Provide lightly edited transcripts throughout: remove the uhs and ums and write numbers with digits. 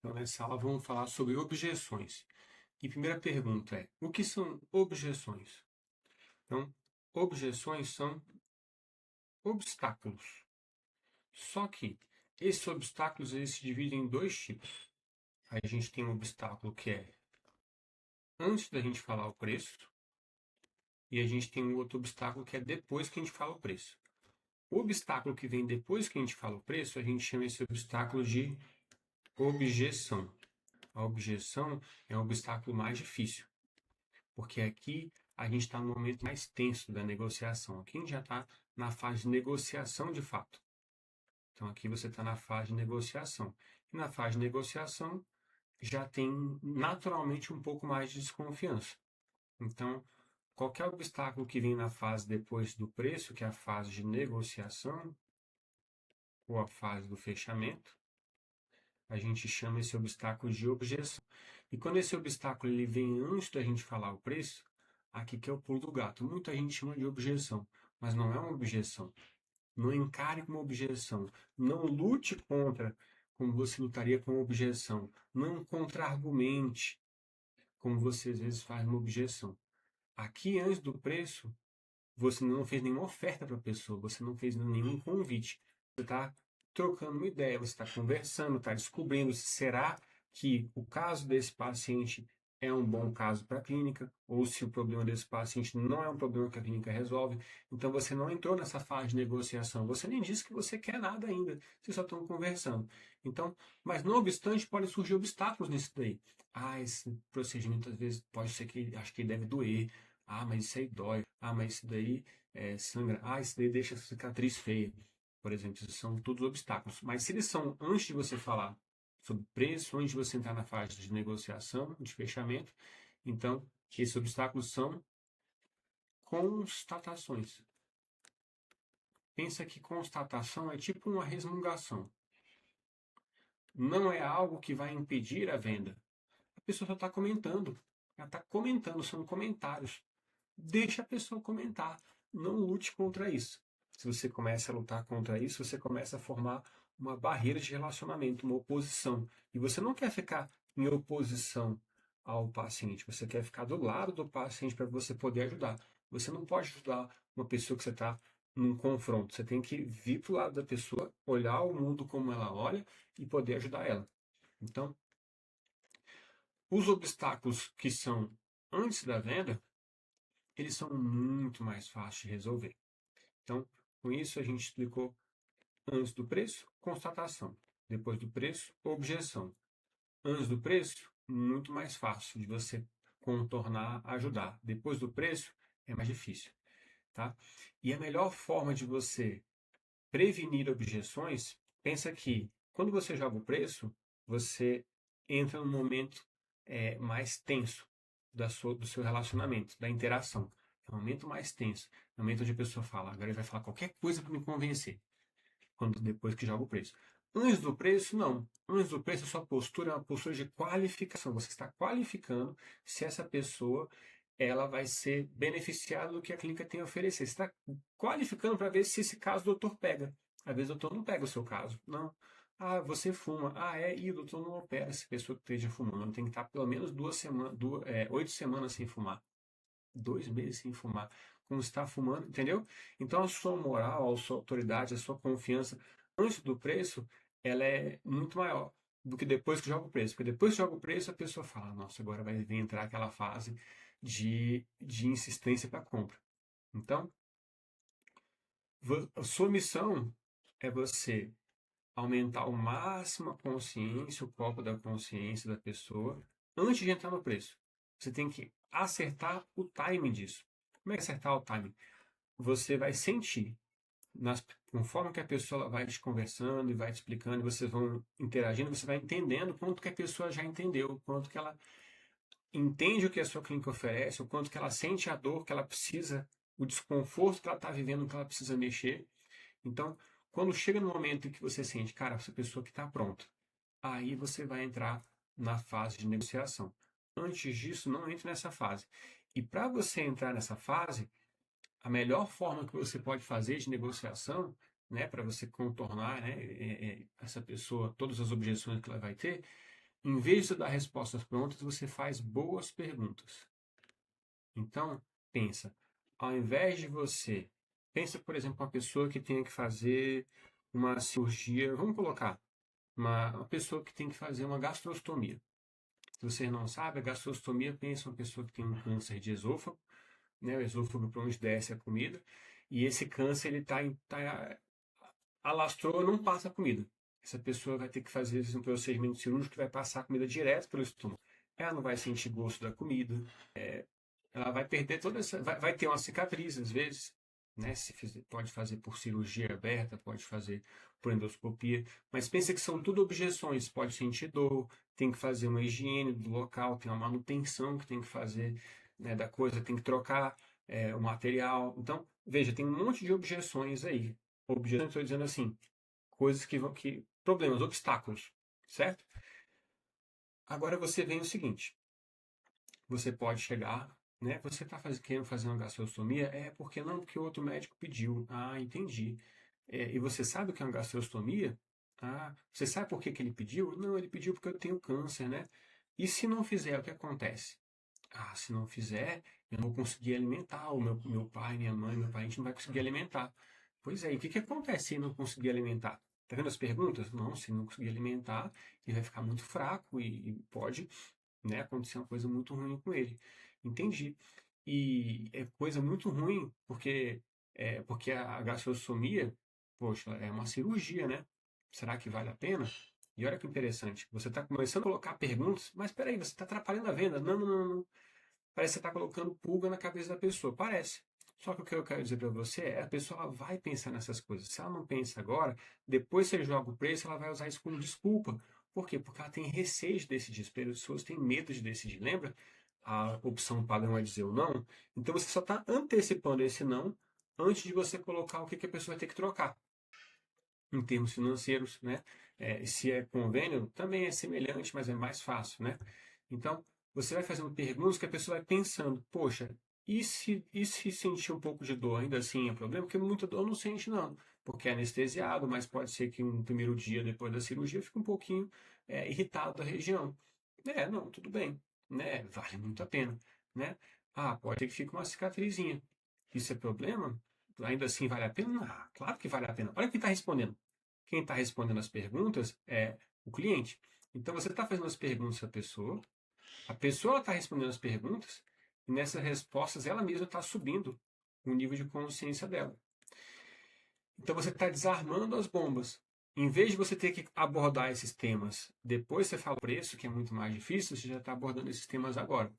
Então, nessa aula, vamos falar sobre objeções. E a primeira pergunta é: o que são objeções? Então, objeções são obstáculos. Só que esses obstáculos eles se dividem em dois tipos. A gente tem um obstáculo que é antes da gente falar o preço, e a gente tem um outro obstáculo que é depois que a gente fala o preço. O obstáculo que vem depois que a gente fala o preço, a gente chama esse obstáculo de objeção. A objeção é um obstáculo mais difícil, porque aqui a gente está no momento mais tenso da negociação. Aqui a gente já está na fase de negociação de fato. Então aqui você está na fase de negociação. E na fase de negociação já tem naturalmente um pouco mais de desconfiança. Então, qualquer obstáculo que vem na fase depois do preço, que é a fase de negociação, ou a fase do fechamento, a gente chama esse obstáculo de objeção. E quando esse obstáculo ele vem antes da gente falar o preço, aqui que é o pulo do gato. Muita gente chama de objeção, mas não é uma objeção. Não encare como objeção. Não lute contra como você lutaria com uma objeção. Não contra-argumente como você às vezes faz uma objeção. Aqui, antes do preço, você não fez nenhuma oferta para a pessoa, você não fez nenhum convite. Você está trocando uma ideia, você está conversando, está descobrindo se será que o caso desse paciente é um bom caso para a clínica, ou se o problema desse paciente não é um problema que a clínica resolve. Então você não entrou nessa fase de negociação, você nem disse que você quer nada ainda, vocês só estão conversando. Então, mas não obstante, podem surgir obstáculos nisso daí. Ah, esse procedimento às vezes pode ser que acho que deve doer. Ah, mas isso aí dói. Ah, mas isso daí sangra. Ah, isso daí deixa a cicatriz feia. Por exemplo, isso são todos obstáculos. Mas se eles são antes de você falar sobre preço, antes de você entrar na fase de negociação, de fechamento, então esses obstáculos são constatações. Pensa que constatação é tipo uma resmungação. Não é algo que vai impedir a venda. A pessoa só está comentando. Ela está comentando, são comentários. Deixa a pessoa comentar. Não lute contra isso. Se você começa a lutar contra isso, você começa a formar uma barreira de relacionamento, uma oposição. E você não quer ficar em oposição ao paciente, você quer ficar do lado do paciente para você poder ajudar. Você não pode ajudar uma pessoa que você está num confronto. Você tem que vir para o lado da pessoa, olhar o mundo como ela olha e poder ajudar ela. Então, os obstáculos que são antes da venda, eles são muito mais fáceis de resolver. Então, com isso a gente explicou antes do preço, constatação. Depois do preço, objeção. Antes do preço, muito mais fácil de você contornar, ajudar. Depois do preço, é mais difícil. Tá? E a melhor forma de você prevenir objeções, pensa que quando você joga o preço, você entra num momento mais tenso do seu relacionamento, da interação. É um momento mais tenso. É um momento onde a pessoa fala, agora ele vai falar qualquer coisa para me convencer. Depois que joga o preço. Antes do preço, não. Antes do preço, a sua postura é uma postura de qualificação. Você está qualificando se essa pessoa ela vai ser beneficiada do que a clínica tem a oferecer. Você está qualificando para ver se esse caso o doutor pega. Às vezes o doutor não pega o seu caso. Não. Ah, você fuma. Ah, e o doutor não opera essa pessoa que esteja fumando. Tem que estar pelo menos 8 semanas sem fumar. 2 meses sem fumar. Como está fumando, entendeu? Então a sua moral, a sua autoridade, a sua confiança antes do preço, ela é muito maior do que depois que joga o preço. Porque depois que joga o preço, a pessoa fala, nossa, agora vai vir entrar aquela fase de insistência para compra. Então, a sua missão é você aumentar ao máximo a consciência, o copo da consciência da pessoa, antes de entrar no preço. Você tem que acertar o timing disso. Como é que acertar o timing? Você vai sentir, conforme que a pessoa vai te conversando e vai te explicando, e vocês vão interagindo, você vai entendendo quanto que a pessoa já entendeu, quanto que ela entende o que a sua clínica oferece, o quanto que ela sente a dor que ela precisa, o desconforto que ela está vivendo, que ela precisa mexer. Então, quando chega no momento em que você sente, cara, essa pessoa que está pronta, aí você vai entrar na fase de negociação. Antes disso, não entre nessa fase. E para você entrar nessa fase, a melhor forma que você pode fazer de negociação, né, para você contornar, né, essa pessoa, todas as objeções que ela vai ter, Em vez de você dar respostas prontas, você faz boas perguntas. Então, pensa, ao invés de você... Pensa, por exemplo, uma pessoa que tenha que fazer uma cirurgia, vamos colocar, uma pessoa que tem que fazer uma gastrostomia. Se você não sabe, a gastrostomia, pensa uma pessoa que tem um câncer de esôfago, né, o esôfago para onde desce a comida, e esse câncer ele alastrou, não passa a comida. Essa pessoa vai ter que fazer um procedimento cirúrgico que vai passar a comida direto pelo estômago. Ela não vai sentir gosto da comida, ela vai perder toda essa. Vai ter uma cicatriz, às vezes, né? Pode fazer por cirurgia aberta, pode fazer por endoscopia, mas pensa que são tudo objeções. Pode sentir dor, tem que fazer uma higiene do local, tem uma manutenção que tem que fazer, né, da coisa, tem que trocar o material. Então, veja, tem um monte de objeções aí. Objeções, estou dizendo assim, coisas que vão. Problemas, obstáculos, certo? Agora você vem o seguinte. Você pode chegar, né? Você está querendo fazer uma gastrostomia? É porque não, porque o outro médico pediu. Ah, entendi. E você sabe o que é uma gastrostomia? Ah, você sabe por que que ele pediu? Não, ele pediu porque eu tenho câncer, né? E se não fizer, o que acontece? Ah, se não fizer, eu não vou conseguir alimentar. O meu pai, minha mãe, meu parente não vai conseguir alimentar. Pois é, e o que que acontece se não conseguir alimentar? Tá vendo as perguntas? Não, se não conseguir alimentar, ele vai ficar muito fraco e pode, né, acontecer uma coisa muito ruim com ele. Entendi. E é coisa muito ruim porque a gastrostomia, poxa, é uma cirurgia, né? Será que vale a pena? E olha que interessante, você está começando a colocar perguntas, mas espera aí, você está atrapalhando a venda. Não, não, não, não. Parece que você está colocando pulga na cabeça da pessoa. Parece. Só que o que eu quero dizer para você é a pessoa ela vai pensar nessas coisas. Se ela não pensa agora, depois você joga o preço, ela vai usar isso como desculpa. Por quê? Porque ela tem receio de decidir. As pessoas têm medo de decidir. Lembra? A opção padrão é dizer o não. Então você só está antecipando esse não antes de você colocar o que a pessoa vai ter que trocar. Em termos financeiros, né? Se é convênio, também é semelhante, mas é mais fácil, né? Então, você vai fazendo perguntas que a pessoa vai pensando, poxa, e se sentir um pouco de dor ainda assim é problema? Porque muita dor não sente, não, porque é anestesiado, mas pode ser que um primeiro dia depois da cirurgia fique um pouquinho irritado da região. Não, tudo bem, né? Vale muito a pena, né? Ah, pode ser que fique uma cicatrizinha. Isso é problema? Ainda assim vale a pena? Ah, claro que vale a pena. Olha quem está respondendo. Quem está respondendo as perguntas é o cliente. Então você está fazendo as perguntas à pessoa, a pessoa está respondendo as perguntas, e nessas respostas ela mesma está subindo o nível de consciência dela. Então você está desarmando as bombas. Em vez de você ter que abordar esses temas depois você fala o preço, que é muito mais difícil, você já está abordando esses temas agora.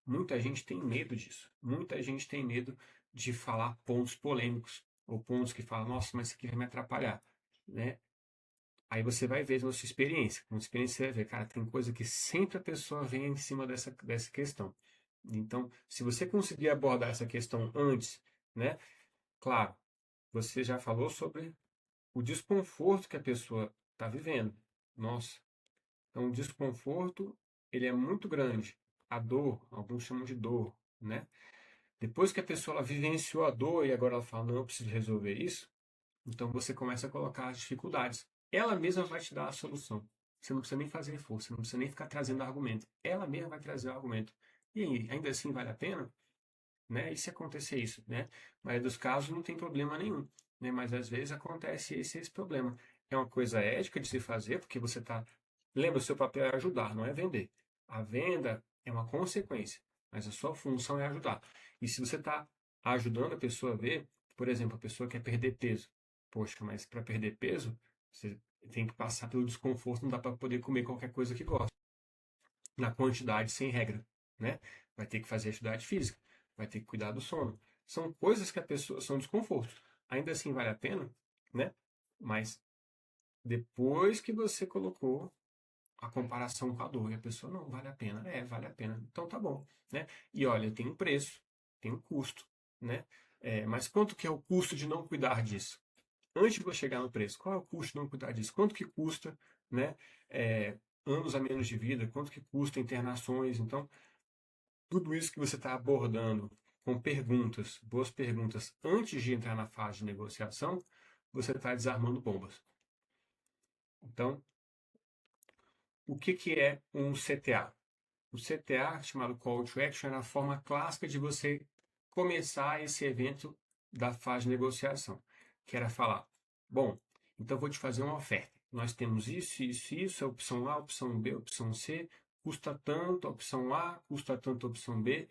Muita gente tem medo disso. Muita gente tem medo de falar pontos polêmicos, ou pontos que falam, nossa, mas isso aqui vai me atrapalhar. Né? Aí você vai ver na sua experiência. Com experiência você vai ver, cara, tem coisa que sempre a pessoa vem em cima dessa questão. Então, se você conseguir abordar essa questão antes, né? Claro, você já falou sobre o desconforto que a pessoa está vivendo. Nossa, então o desconforto, ele é muito grande. A dor, alguns chamam de dor, né? Depois que a pessoa ela vivenciou a dor e agora ela fala, não, eu preciso resolver isso, então você começa a colocar as dificuldades. Ela mesma vai te dar a solução. Você não precisa nem fazer força, você não precisa nem ficar trazendo argumento. Ela mesma vai trazer o argumento. E aí, ainda assim vale a pena? Né? E se acontecer isso? Né? Mas dos casos não tem problema nenhum. Né? Mas às vezes acontece esse problema. É uma coisa ética de se fazer, porque você está. Lembra, o seu papel é ajudar, não é vender. A venda é uma consequência, mas a sua função é ajudar. E se você está ajudando a pessoa a ver, por exemplo, a pessoa quer perder peso. Poxa, mas para perder peso, você tem que passar pelo desconforto, não dá para poder comer qualquer coisa que gosta, na quantidade sem regra, né? Vai ter que fazer atividade física, vai ter que cuidar do sono. São coisas que a pessoa são desconfortos. Ainda assim vale a pena, né? Mas depois que você colocou a comparação com a dor, e a pessoa não vale a pena, vale a pena. Então tá bom, né? E olha, tem um preço, tem um custo, né? Mas quanto que é o custo de não cuidar disso? Antes de você chegar no preço, qual é o custo de não cuidar disso? Quanto que custa, né? Anos a menos de vida, quanto que custa internações? Então, tudo isso que você está abordando com perguntas, boas perguntas, antes de entrar na fase de negociação, você está desarmando bombas. Então, o que é um CTA? O CTA, chamado Call to Action, é a forma clássica de você começar esse evento da fase de negociação, que era falar, bom, então vou te fazer uma oferta. Nós temos isso, isso, isso, a opção A, a opção B, a opção C, custa tanto a opção A, custa tanto a opção B.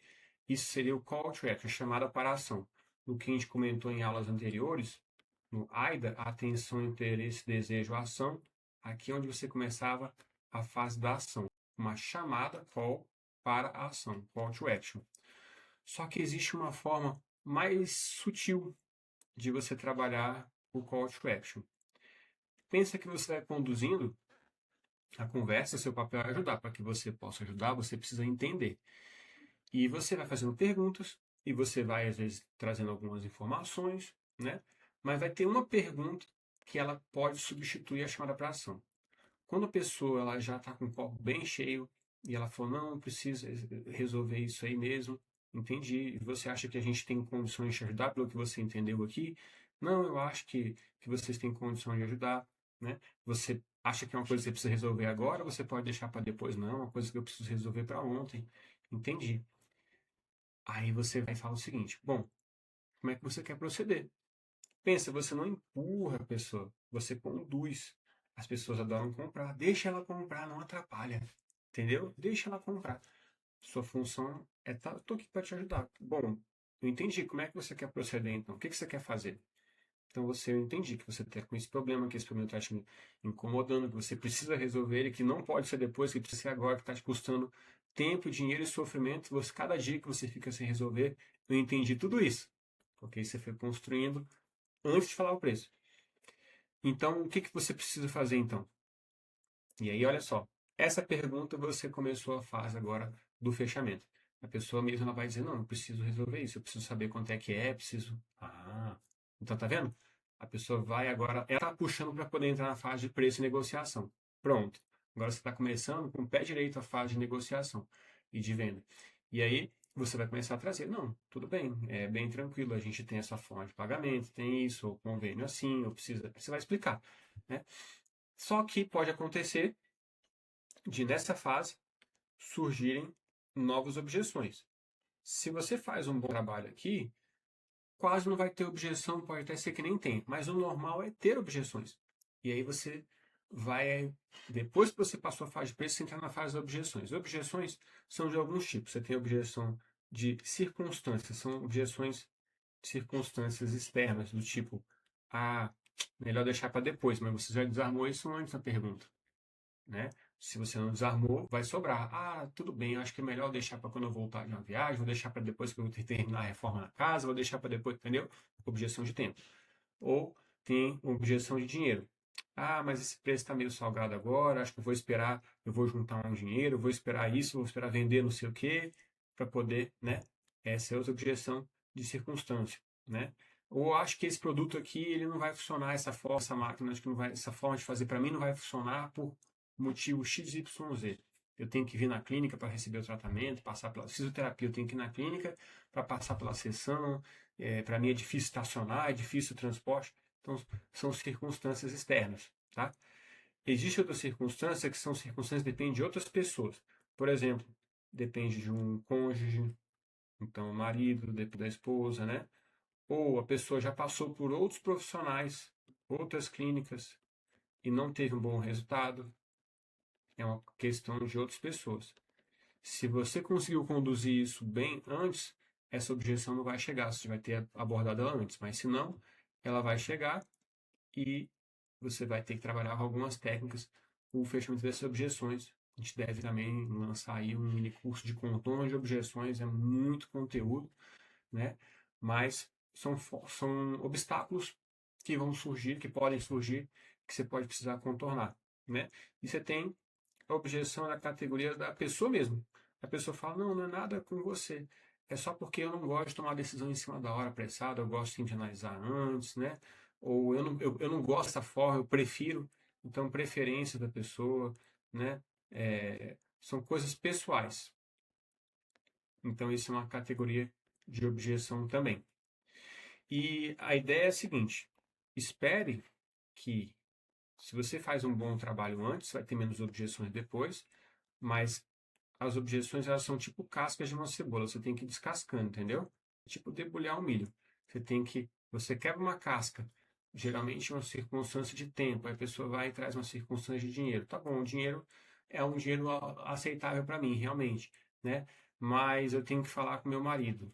Isso seria o Call to Action, chamada para a ação. No que a gente comentou em aulas anteriores, no AIDA, atenção, interesse, desejo, ação, aqui é onde você começava a fase da ação, uma chamada, call, para a ação, call to action. Só que existe uma forma mais sutil de você trabalhar o call to action. Pensa que você vai conduzindo a conversa, seu papel é ajudar. Para que você possa ajudar, você precisa entender. E você vai fazendo perguntas, e você vai, às vezes, trazendo algumas informações, né? Mas vai ter uma pergunta que ela pode substituir a chamada para ação. Quando a pessoa ela já está com o copo bem cheio e ela falou, não, precisa resolver isso aí mesmo, entendi. E você acha que a gente tem condições de ajudar pelo que você entendeu aqui? Não, eu acho que vocês têm condições de ajudar, né? Você acha que é uma coisa que você precisa resolver agora, ou você pode deixar para depois? Não, é uma coisa que eu preciso resolver para ontem. Entendi. Aí você vai falar o seguinte, bom, como é que você quer proceder? Pensa, você não empurra a pessoa, você conduz. As pessoas adoram comprar. Deixa ela comprar, não atrapalha. Entendeu? Deixa ela comprar. Sua função é tá, tô aqui para te ajudar. Bom, eu entendi. Como é que você quer proceder então? O que você quer fazer? Então eu entendi que você está com esse problema, que esse problema está te incomodando, que você precisa resolver ele, que não pode ser depois, que precisa ser agora, que está te custando tempo, dinheiro e sofrimento. Você, cada dia que você fica sem resolver, eu entendi tudo isso. Porque você foi construindo antes de falar o preço. Então, o que você precisa fazer então? E aí, olha só, essa pergunta você começou a fase agora do fechamento. A pessoa mesmo ela vai dizer, não, eu preciso resolver isso, eu preciso saber quanto é, preciso... Ah, então tá vendo? A pessoa vai agora, ela está puxando para poder entrar na fase de preço e negociação. Pronto. Agora você está começando com o pé direito a fase de negociação e de venda. E aí, você vai começar a trazer, não, tudo bem, é bem tranquilo, a gente tem essa forma de pagamento, tem isso, ou convênio assim, ou precisa, você vai explicar, né? Só que pode acontecer de nessa fase surgirem novas objeções. Se você faz um bom trabalho aqui, quase não vai ter objeção, pode até ser que nem tem, mas o normal é ter objeções. E aí você vai, depois que você passou a fase de preço, você entra na fase das objeções. Objeções são de alguns tipos. Você tem objeção de circunstâncias, são objeções de circunstâncias externas, do tipo, ah, melhor deixar para depois, mas você já desarmou isso antes da pergunta, né? Se você não desarmou, vai sobrar. Ah, tudo bem, eu acho que é melhor deixar para quando eu voltar de uma viagem, vou deixar para depois que eu terminar a reforma na casa, vou deixar para depois, entendeu? Objeção de tempo. Ou tem objeção de dinheiro. Ah, mas esse preço está meio salgado agora, acho que eu vou esperar, eu vou juntar um dinheiro, vou esperar isso, vou esperar vender não sei o quê, para poder, né? Essa é outra objeção de circunstância, né? Ou acho que esse produto aqui ele não vai funcionar, essa forma, essa máquina, acho que não vai, essa forma de fazer para mim não vai funcionar por motivo XYZ. Eu tenho que vir na clínica para receber o tratamento, passar pela fisioterapia, eu tenho que ir na clínica para passar pela sessão, para mim é difícil estacionar, é difícil o transporte. Então, são circunstâncias externas, tá? Existem outras circunstâncias que são circunstâncias que dependem de outras pessoas. Por exemplo, depende de um cônjuge, então o marido, depende da esposa, né? Ou a pessoa já passou por outros profissionais, outras clínicas e não teve um bom resultado. É uma questão de outras pessoas. Se você conseguiu conduzir isso bem antes, essa objeção não vai chegar. Você vai ter abordado ela antes. Mas se não, ela vai chegar e você vai ter que trabalhar com algumas técnicas o fechamento dessas objeções. A gente deve também lançar aí um mini curso de contorno de objeções, é muito conteúdo, né? Mas são obstáculos que vão surgir, que podem surgir, que você pode precisar contornar, né? E você tem a objeção na categoria da pessoa mesmo. A pessoa fala, não, não é nada com você. É só porque eu não gosto de tomar decisão em cima da hora, apressada, eu gosto de analisar antes, né? Ou eu não gosto dessa forma, eu prefiro. Então, preferência da pessoa, né? São coisas pessoais. Então, isso é uma categoria de objeção também. E a ideia é a seguinte: espere que Se você faz um bom trabalho antes, vai ter menos objeções depois, mas as objeções elas são tipo cascas de uma cebola, você tem que ir descascando, entendeu? Tipo debulhar um milho. Você quebra uma casca, geralmente uma circunstância de tempo, aí a pessoa vai e traz uma circunstância de dinheiro. Tá bom, o dinheiro é um dinheiro aceitável para mim, realmente, né? Mas eu tenho que falar com meu marido,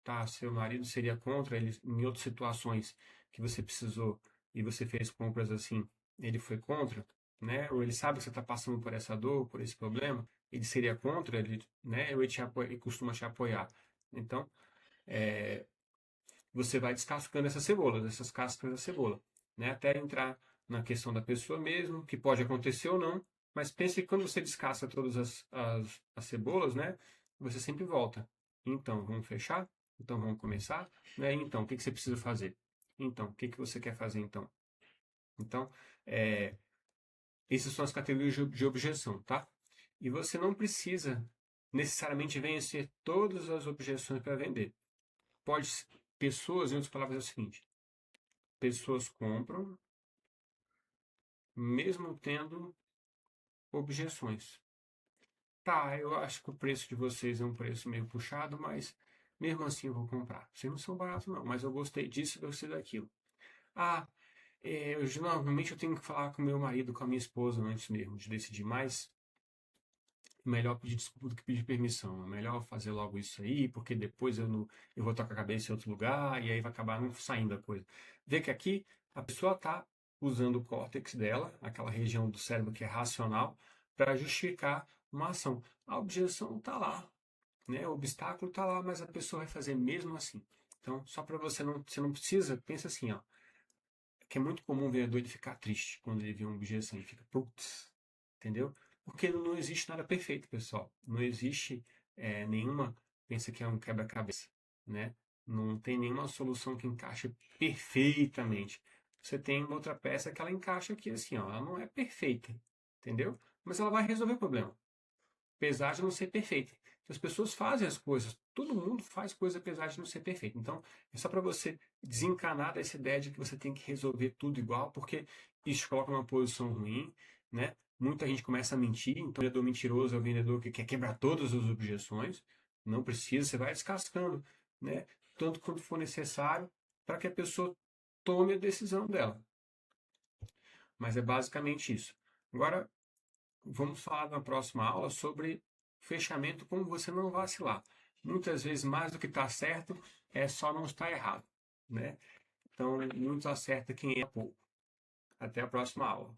tá? Seu marido seria contra ele em outras situações que você precisou e você fez compras assim, ele foi contra, né? Ou ele sabe que você está passando por essa dor, por esse problema, ele seria contra, ele, né? Ou ele costuma te apoiar. Então, é, você vai descascando essas cebolas, essas cascas da cebola, né? Até entrar na questão da pessoa mesmo, que pode acontecer ou não, mas pense que quando você descasca todas as cebolas, né? Você sempre volta. Então, vamos fechar? Então, vamos começar? Né? Então, o que você precisa fazer? Então, o que você quer fazer então? Então, é, essas são as categorias de objeção, tá? E você não precisa necessariamente vencer todas as objeções para vender. Pessoas, em outras palavras, é o seguinte: pessoas compram mesmo tendo objeções. Tá, eu acho que o preço de vocês é um preço meio puxado, mas mesmo assim eu vou comprar. Vocês não são baratos, não, mas eu gostei disso, eu gostei daquilo. Ah, normalmente eu tenho que falar com meu marido, com a minha esposa antes mesmo de decidir, mas melhor pedir desculpa do que pedir permissão. É melhor fazer logo isso aí, porque depois eu vou estar com a cabeça em outro lugar e aí vai acabar não saindo a coisa. Vê que aqui a pessoa está usando o córtex dela, aquela região do cérebro que é racional, para justificar uma ação. A objeção está lá, né? O obstáculo está lá, mas a pessoa vai fazer mesmo assim. Então, só para você não precisa, pensa assim, ó, que é muito comum o vendedor ele ficar triste quando ele vê uma objeção, ele fica, putz, entendeu? Porque não existe nada perfeito, pessoal. Não existe nenhuma, pensa que é um quebra-cabeça, né? Não tem nenhuma solução que encaixe perfeitamente. Você tem uma outra peça que ela encaixa aqui assim, ó, ela não é perfeita, entendeu? Mas ela vai resolver o problema apesar de não ser perfeita. As pessoas fazem as coisas, todo mundo faz coisa apesar de não ser perfeito. Então, é só para você desencanar dessa ideia de que você tem que resolver tudo igual, porque isso te coloca numa posição ruim, né? Muita gente começa a mentir, então o vendedor mentiroso é o vendedor que quer quebrar todas as objeções. Não precisa, você vai descascando, né? Tanto quanto for necessário para que a pessoa tome a decisão dela. Mas é basicamente isso. Agora, vamos falar na próxima aula sobre fechamento, como você não vacilar. Muitas vezes, mais do que está certo, é só não estar errado, né? Então, muito acerta quem é pouco. Até a próxima aula.